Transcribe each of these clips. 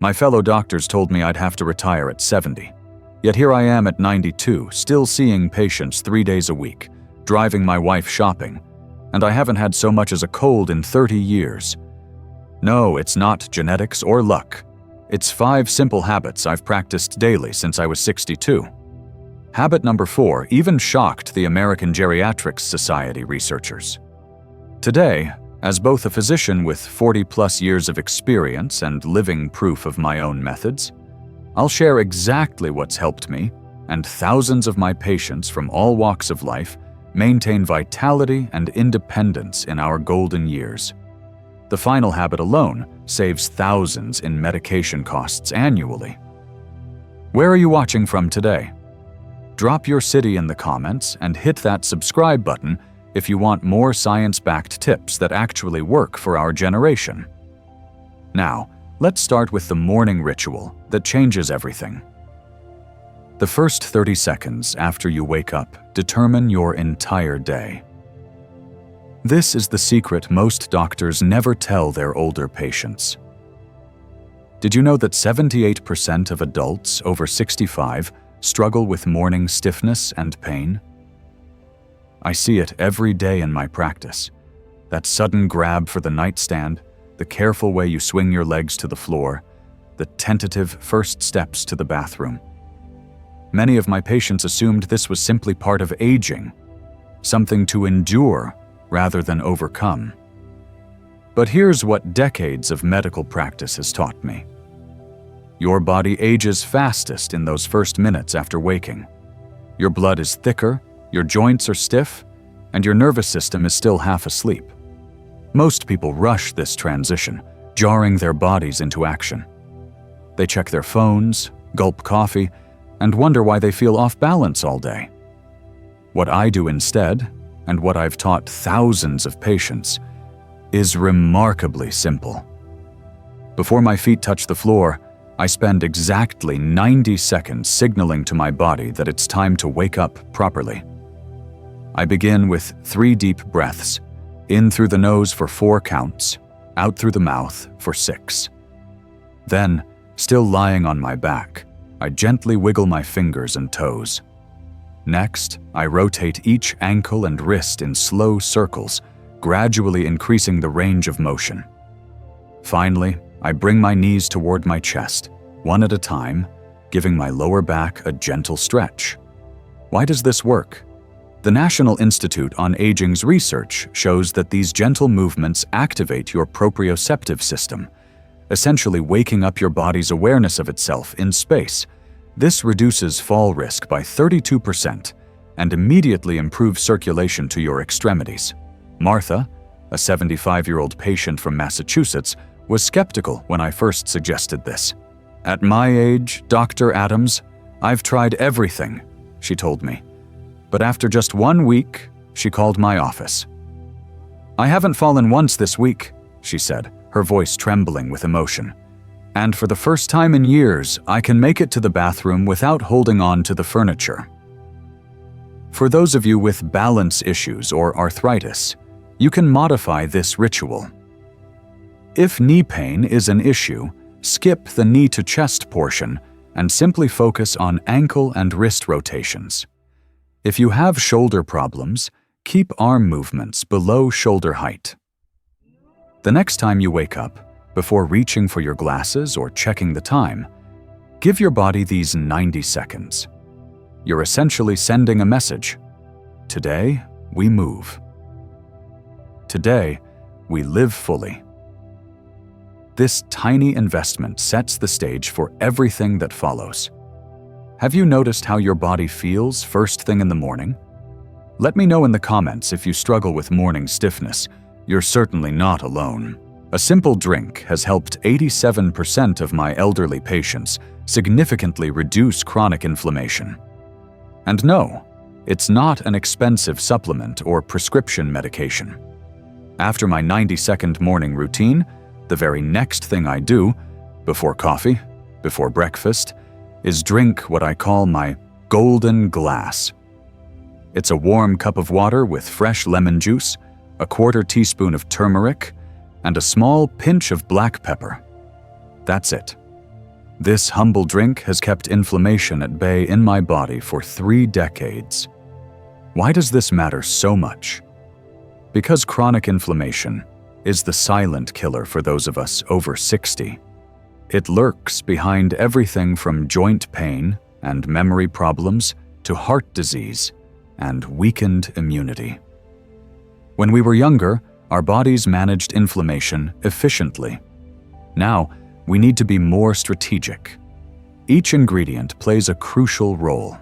My fellow doctors told me I'd have to retire at 70. Yet here I am at 92, still seeing patients 3 days a week, driving my wife shopping, and I haven't had so much as a cold in 30 years. No, it's not genetics or luck. It's 5 simple habits I've practiced daily since I was 62. Habit number 4 even shocked the American Geriatrics Society researchers. Today, as both a physician with 40+ years of experience and living proof of my own methods, I'll share exactly what's helped me and thousands of my patients from all walks of life maintain vitality and independence in our golden years. The final habit alone saves thousands in medication costs annually. Where are you watching from today? Drop your city in the comments and hit that subscribe button if you want more science-backed tips that actually work for our generation. Now, let's start with the morning ritual that changes everything. The first 30 seconds after you wake up determine your entire day. This is the secret most doctors never tell their older patients. Did you know that 78% of adults over 65 struggle with morning stiffness and pain? I see it every day in my practice. That sudden grab for the nightstand, the careful way you swing your legs to the floor, the tentative first steps to the bathroom. Many of my patients assumed this was simply part of aging, something to endure rather than overcome. But here's what decades of medical practice has taught me. Your body ages fastest in those first minutes after waking. Your blood is thicker, your joints are stiff, and your nervous system is still half asleep. Most people rush this transition, jarring their bodies into action. They check their phones, gulp coffee, and wonder why they feel off balance all day. What I do instead, and what I've taught thousands of patients, is remarkably simple. Before my feet touch the floor, I spend exactly 90 seconds signaling to my body that it's time to wake up properly. I begin with 3 deep breaths, in through the nose for 4 counts, out through the mouth for 6. Then, still lying on my back, I gently wiggle my fingers and toes. Next, I rotate each ankle and wrist in slow circles, gradually increasing the range of motion. Finally, I bring my knees toward my chest, one at a time, giving my lower back a gentle stretch. Why does this work? The National Institute on Aging's research shows that these gentle movements activate your proprioceptive system, essentially waking up your body's awareness of itself in space. This reduces fall risk by 32% and immediately improves circulation to your extremities. Martha, a 75-year-old patient from Massachusetts, was skeptical when I first suggested this. "At my age, Dr. Adams, I've tried everything," she told me. But after just 1 week, she called my office. "I haven't fallen once this week," she said, her voice trembling with emotion. "And for the first time in years, I can make it to the bathroom without holding on to the furniture." For those of you with balance issues or arthritis, you can modify this ritual. If knee pain is an issue, skip the knee-to-chest portion and simply focus on ankle and wrist rotations. If you have shoulder problems, keep arm movements below shoulder height. The next time you wake up, before reaching for your glasses or checking the time, give your body these 90 seconds. You're essentially sending a message. Today, we move. Today, we live fully. This tiny investment sets the stage for everything that follows. Have you noticed how your body feels first thing in the morning? Let me know in the comments if you struggle with morning stiffness. You're certainly not alone. A simple drink has helped 87% of my elderly patients significantly reduce chronic inflammation. And no, it's not an expensive supplement or prescription medication. After my 90-second morning routine, the very next thing I do, before coffee, before breakfast, is drink what I call my golden glass. It's a warm cup of water with fresh lemon juice, a 1/4 teaspoon of turmeric, and a small pinch of black pepper. That's it. This humble drink has kept inflammation at bay in my body for 3 decades. Why does this matter so much? Because chronic inflammation is the silent killer for those of us over 60. It lurks behind everything from joint pain and memory problems to heart disease and weakened immunity. When we were younger, our bodies managed inflammation efficiently. Now, we need to be more strategic. Each ingredient plays a crucial role.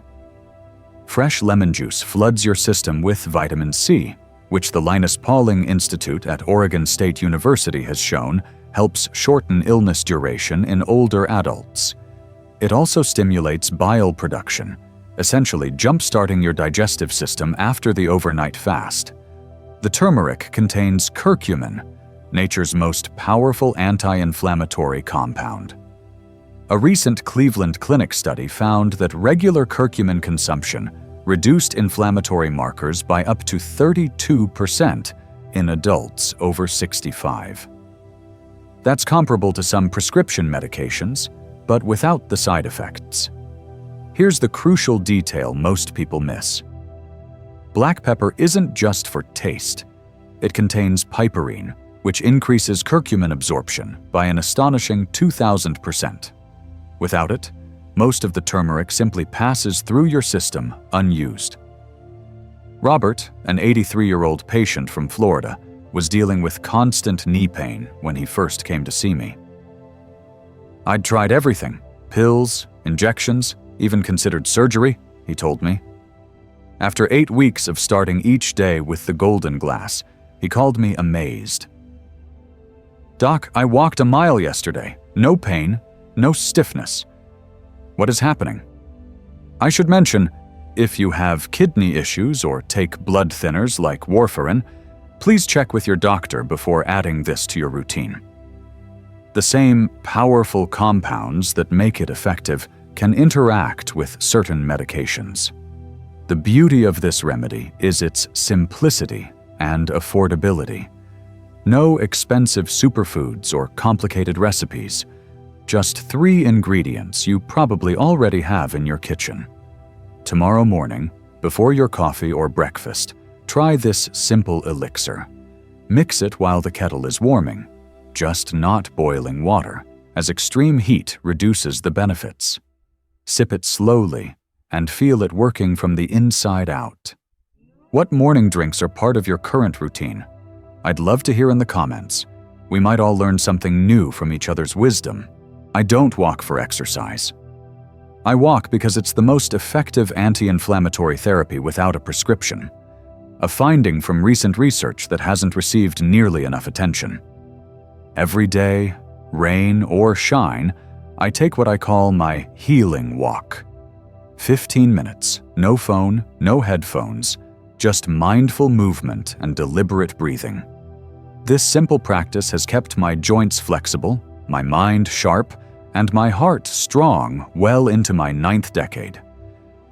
Fresh lemon juice floods your system with vitamin C, which the Linus Pauling Institute at Oregon State University has shown helps shorten illness duration in older adults. It also stimulates bile production, essentially jump-starting your digestive system after the overnight fast. The turmeric contains curcumin, nature's most powerful anti-inflammatory compound. A recent Cleveland Clinic study found that regular curcumin consumption reduced inflammatory markers by up to 32% in adults over 65. That's comparable to some prescription medications, but without the side effects. Here's the crucial detail most people miss. Black pepper isn't just for taste. It contains piperine, which increases curcumin absorption by an astonishing 2,000%. Without it, most of the turmeric simply passes through your system unused. Robert, an 83-year-old patient from Florida, was dealing with constant knee pain when he first came to see me. "I'd tried everything, pills, injections, even considered surgery," he told me. After 8 weeks of starting each day with the golden glass, he called me amazed. "Doc, I walked a mile yesterday. No pain, no stiffness. What is happening?" I should mention, if you have kidney issues or take blood thinners like warfarin, please check with your doctor before adding this to your routine. The same powerful compounds that make it effective can interact with certain medications. The beauty of this remedy is its simplicity and affordability. No expensive superfoods or complicated recipes. Just 3 ingredients you probably already have in your kitchen. Tomorrow morning, before your coffee or breakfast, try this simple elixir. Mix it while the kettle is warming, just not boiling water, as extreme heat reduces the benefits. Sip it slowly and feel it working from the inside out. What morning drinks are part of your current routine? I'd love to hear in the comments. We might all learn something new from each other's wisdom. I don't walk for exercise. I walk because it's the most effective anti-inflammatory therapy without a prescription. A finding from recent research that hasn't received nearly enough attention. Every day, rain or shine, I take what I call my healing walk. 15 minutes, no phone, no headphones, just mindful movement and deliberate breathing. This simple practice has kept my joints flexible, my mind sharp, and my heart strong well into my 9th decade.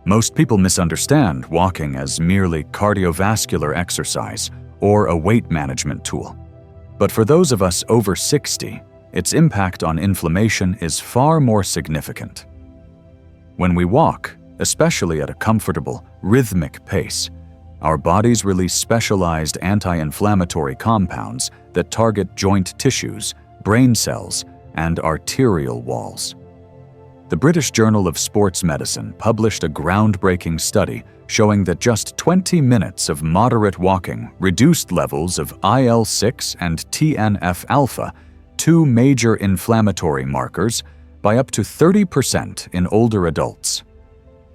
Most people misunderstand walking as merely cardiovascular exercise or a weight management tool. But for those of us over 60, its impact on inflammation is far more significant. When we walk, especially at a comfortable, rhythmic pace, our bodies release specialized anti-inflammatory compounds that target joint tissues, brain cells, and arterial walls. The British Journal of Sports Medicine published a groundbreaking study showing that just 20 minutes of moderate walking reduced levels of IL-6 and TNF-alpha, 2 major inflammatory markers, by up to 30% in older adults.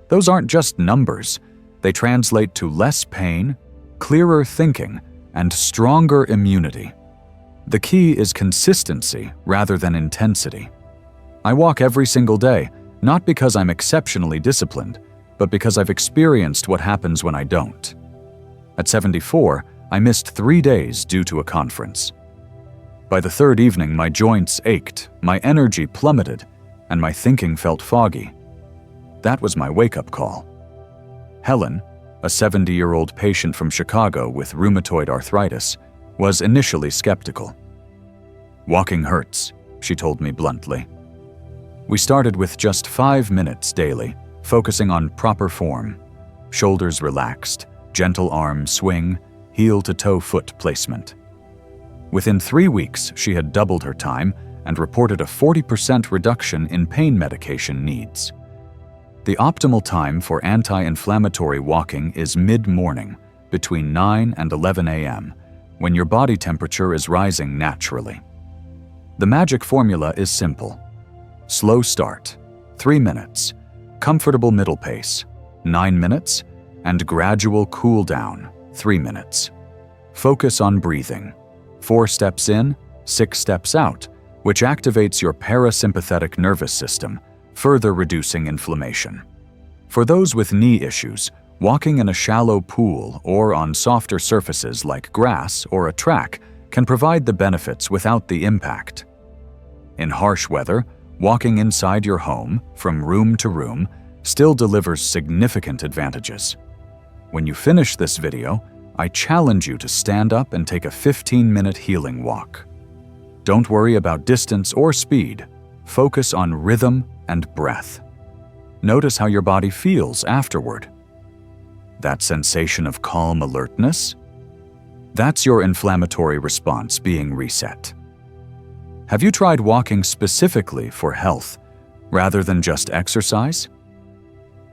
Those aren't just numbers. They translate to less pain, clearer thinking, and stronger immunity. The key is consistency rather than intensity. I walk every single day, not because I'm exceptionally disciplined, but because I've experienced what happens when I don't. At 74, I missed 3 days due to a conference. By the 3rd evening, my joints ached, my energy plummeted, and my thinking felt foggy. That was my wake-up call. Helen, a 70-year-old patient from Chicago with rheumatoid arthritis, was initially skeptical. "Walking hurts," she told me bluntly. We started with just 5 minutes daily, focusing on proper form. Shoulders relaxed, gentle arm swing, heel-to-toe foot placement. Within 3 weeks, she had doubled her time and reported a 40% reduction in pain medication needs. The optimal time for anti-inflammatory walking is mid-morning, between 9 and 11 a.m., when your body temperature is rising naturally. The magic formula is simple. Slow start, 3 minutes, comfortable middle pace, 9 minutes, and gradual cool down, 3 minutes. Focus on breathing, 4 steps in, 6 steps out, which activates your parasympathetic nervous system, further reducing inflammation. For those with knee issues, walking in a shallow pool or on softer surfaces like grass or a track can provide the benefits without the impact. In harsh weather, walking inside your home, from room to room, still delivers significant advantages. When you finish this video, I challenge you to stand up and take a 15-minute healing walk. Don't worry about distance or speed. Focus on rhythm and breath. Notice how your body feels afterward. That sensation of calm alertness? That's your inflammatory response being reset. Have you tried walking specifically for health, rather than just exercise?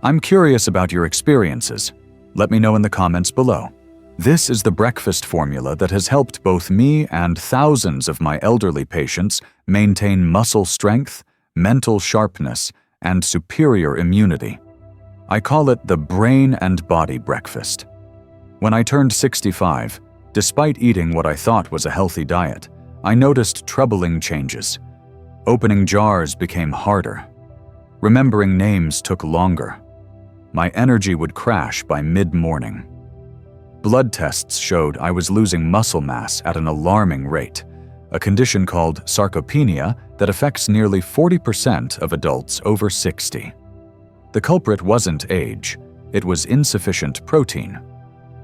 I'm curious about your experiences. Let me know in the comments below. This is the breakfast formula that has helped both me and thousands of my elderly patients maintain muscle strength, mental sharpness, and superior immunity. I call it the brain and body breakfast. When I turned 65, despite eating what I thought was a healthy diet, I noticed troubling changes. Opening jars became harder. Remembering names took longer. My energy would crash by mid-morning. Blood tests showed I was losing muscle mass at an alarming rate, a condition called sarcopenia that affects nearly 40% of adults over 60. The culprit wasn't age, it was insufficient protein.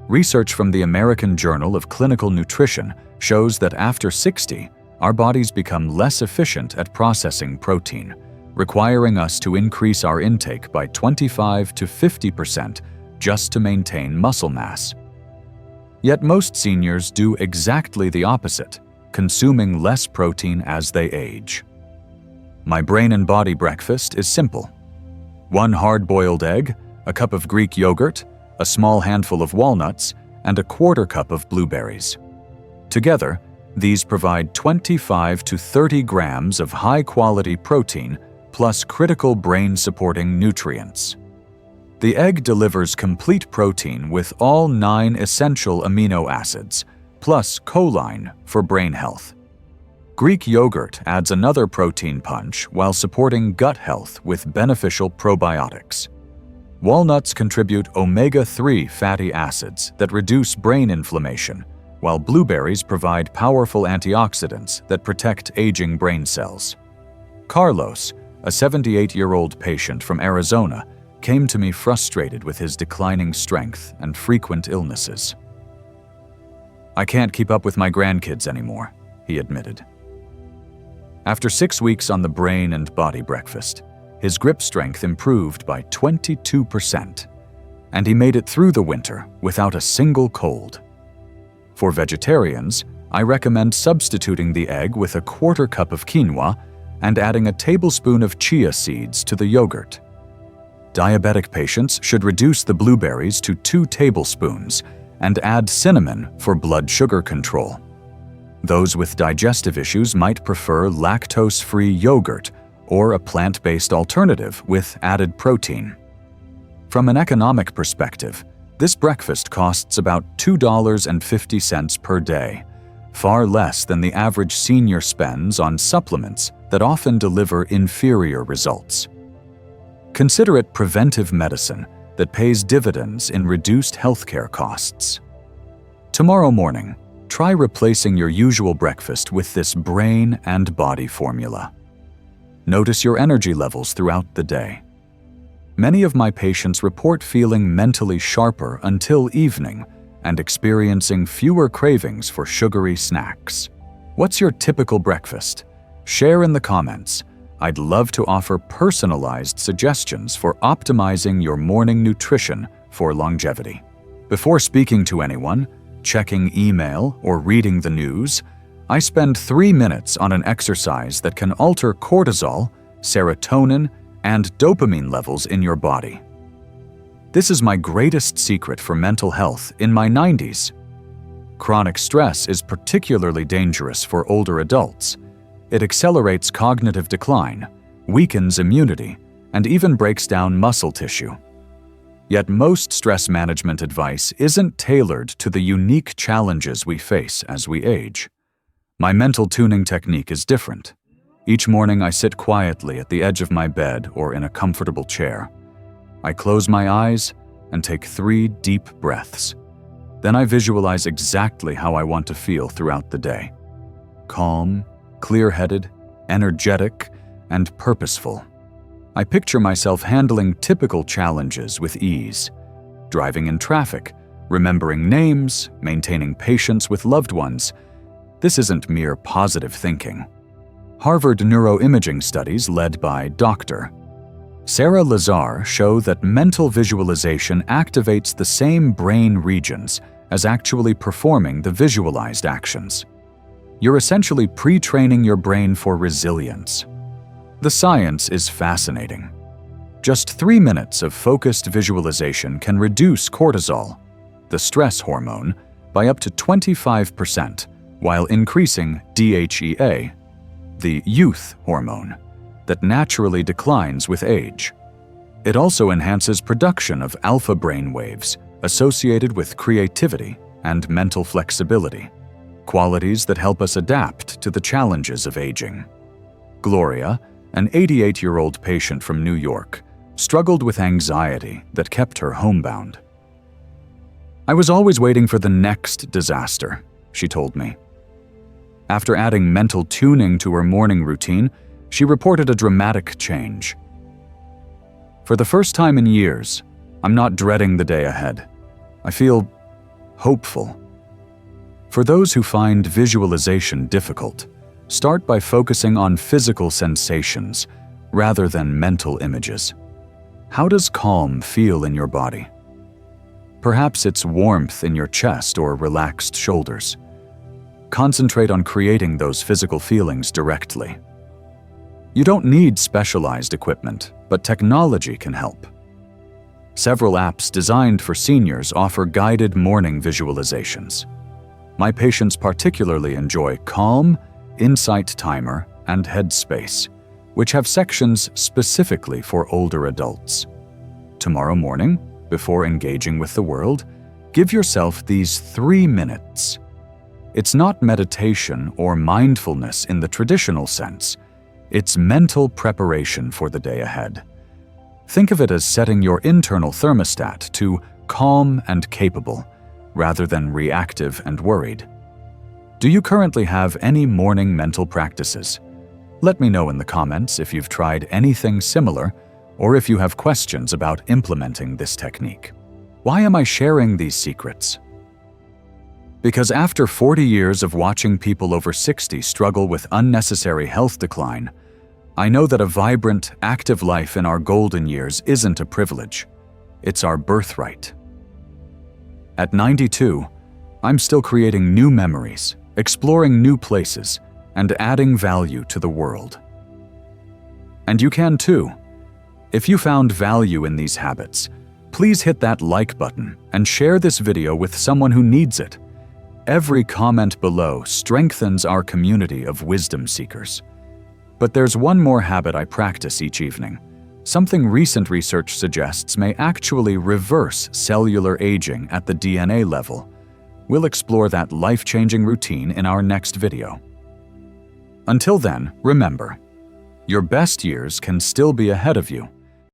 Research from the American Journal of Clinical Nutrition shows that after 60, our bodies become less efficient at processing protein, requiring us to increase our intake by 25 to 50% just to maintain muscle mass. Yet most seniors do exactly the opposite, consuming less protein as they age. My brain and body breakfast is simple. 1 hard-boiled egg, a cup of Greek yogurt, a small handful of walnuts, and a 1/4 cup of blueberries. Together, these provide 25 to 30 grams of high-quality protein plus critical brain-supporting nutrients. The egg delivers complete protein with all 9 essential amino acids, plus choline for brain health. Greek yogurt adds another protein punch while supporting gut health with beneficial probiotics. Walnuts contribute omega-3 fatty acids that reduce brain inflammation, while blueberries provide powerful antioxidants that protect aging brain cells. Carlos, a 78-year-old patient from Arizona, came to me frustrated with his declining strength and frequent illnesses. "I can't keep up with my grandkids anymore," he admitted. After 6 weeks on the brain and body breakfast, his grip strength improved by 22%, and he made it through the winter without a single cold. For vegetarians, I recommend substituting the egg with a 1/4 cup of quinoa and adding a tablespoon of chia seeds to the yogurt. Diabetic patients should reduce the blueberries to 2 tablespoons and add cinnamon for blood sugar control. Those with digestive issues might prefer lactose-free yogurt or a plant-based alternative with added protein. From an economic perspective, this breakfast costs about $2.50 per day, far less than the average senior spends on supplements that often deliver inferior results. Consider it preventive medicine that pays dividends in reduced healthcare costs. Tomorrow morning, try replacing your usual breakfast with this brain and body formula. Notice your energy levels throughout the day. Many of my patients report feeling mentally sharper until evening and experiencing fewer cravings for sugary snacks. What's your typical breakfast? Share in the comments. I'd love to offer personalized suggestions for optimizing your morning nutrition for longevity. Before speaking to anyone, checking email, or reading the news, I spend 3 minutes on an exercise that can alter cortisol, serotonin, and dopamine levels in your body. This is my greatest secret for mental health in my 90s. Chronic stress is particularly dangerous for older adults. It accelerates cognitive decline, weakens immunity, and even breaks down muscle tissue. Yet most stress management advice isn't tailored to the unique challenges we face as we age. My mental tuning technique is different. Each morning I sit quietly at the edge of my bed or in a comfortable chair. I close my eyes and take 3 deep breaths. Then I visualize exactly how I want to feel throughout the day. Calm, clear-headed, energetic, and purposeful. I picture myself handling typical challenges with ease, driving in traffic, remembering names, maintaining patience with loved ones. This isn't mere positive thinking. Harvard neuroimaging studies led by Dr. Sarah Lazar show that mental visualization activates the same brain regions as actually performing the visualized actions. You're essentially pre-training your brain for resilience. The science is fascinating. Just 3 minutes of focused visualization can reduce cortisol, the stress hormone, by up to 25%, while increasing DHEA, the youth hormone, that naturally declines with age. It also enhances production of alpha brain waves associated with creativity and mental flexibility, qualities that help us adapt to the challenges of aging. Gloria, an 88-year-old patient from New York, struggled with anxiety that kept her homebound. "I was always waiting for the next disaster," she told me. After adding mental tuning to her morning routine, she reported a dramatic change. "For the first time in years, I'm not dreading the day ahead. I feel hopeful." For those who find visualization difficult, start by focusing on physical sensations rather than mental images. How does calm feel in your body? Perhaps it's warmth in your chest or relaxed shoulders. Concentrate on creating those physical feelings directly. You don't need specialized equipment, but technology can help. Several apps designed for seniors offer guided morning visualizations. My patients particularly enjoy Calm, Insight Timer, and Headspace, which have sections specifically for older adults. Tomorrow morning, before engaging with the world, give yourself these 3 minutes. It's not meditation or mindfulness in the traditional sense. It's mental preparation for the day ahead. Think of it as setting your internal thermostat to calm and capable, rather than reactive and worried. Do you currently have any morning mental practices? Let me know in the comments if you've tried anything similar or if you have questions about implementing this technique. Why am I sharing these secrets? Because after 40 years of watching people over 60 struggle with unnecessary health decline, I know that a vibrant, active life in our golden years isn't a privilege. It's our birthright. At 92, I'm still creating new memories, exploring new places, and adding value to the world. And you can too. If you found value in these habits, please hit that like button and share this video with someone who needs it. Every comment below strengthens our community of wisdom seekers. But there's one more habit I practice each evening. Something recent research suggests may actually reverse cellular aging at the DNA level. We'll explore that life-changing routine in our next video. Until then, remember, your best years can still be ahead of you.